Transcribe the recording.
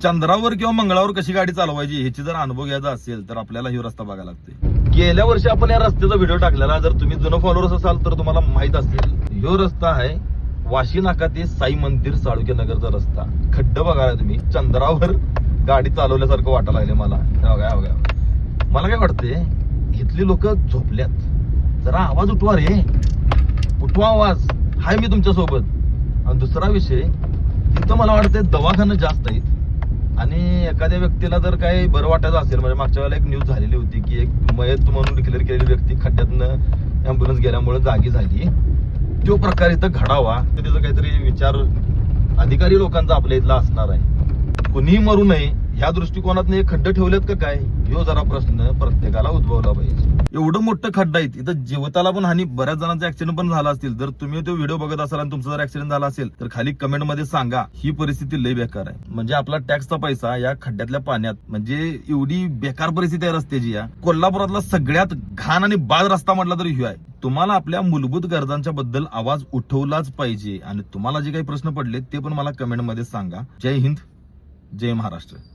चंद्रावर किंवा मंगळावर कशी गाडी चालवायची ह्याची जर अनुभव घ्यायचा असेल तर आपल्याला ही रस्ता बघायला लागते. गेल्या वर्षी आपण या रस्त्याचा व्हिडिओ टाकलेला, जर तुम्ही जुनं फॉलोअर्स असाल तर तुम्हाला माहित असेल. ह्यो रस्ता आहे वाशी नाका ते साई मंदिर चाळुक्य नगरचा रस्ता. खड्ड बघा तुम्ही, चंद्रावर गाडी चालवल्यासारखं वाटायला लागले मला. बघा मला काय वाटते, इथली लोक झोपल्यात, जरा आवाज उठवा रे, उठवा आवाज, हाय मी तुमच्या सोबत. आणि दुसरा विषय, इथं मला वाटतं दवाखाना जास्त आहेत आणि एखाद्या व्यक्तीला जर काही बरं वाटायचं असेल, म्हणजे मागच्या वेळेला एक न्यूज झालेली होती की एक मयत म्हणून डिक्लेअर केलेली व्यक्ती खड्ड्यातनं अँब्युलन्स गेल्यामुळे जागी झाली. तो प्रकार इथं घडावा तर त्याचा काहीतरी विचार अधिकारी लोकांचा आपल्या इथला असणार आहे. कुणीही मरू नये ह्या दृष्टिकोनात हे खड्डे ठेवलेत का काय, ह्यो जरा प्रश्न प्रत्येकाला उद्भवला पाहिजे. एवढं मोठं खड्डा आहे इथं, जीविताला पण हानी, बऱ्याच जणांचा ऍक्सिडेंट पण झाला असतील. जर तुम्ही तो व्हिडिओ बघत असाल आणि तुमचा जर ऍक्सिडेंट झाला असेल तर खाली कमेंट मध्ये सांगा. ही परिस्थिती लई बेकार आहे. म्हणजे आपला टॅक्सचा पैसा या खड्ड्यातल्या पाण्यात, म्हणजे एवढी बेकार परिस्थिती आहे रस्त्याची. या कोल्हापुरातला सगळ्यात घाण आणि बाद रस्ता म्हटला तरी ह्यो आहे. तुम्हाला आपल्या मूलभूत गरजांच्या बद्दल आवाज उठवलाच पाहिजे आणि तुम्हाला जे काही प्रश्न पडले ते पण मला कमेंट मध्ये सांगा. जय हिंद, जय महाराष्ट्र.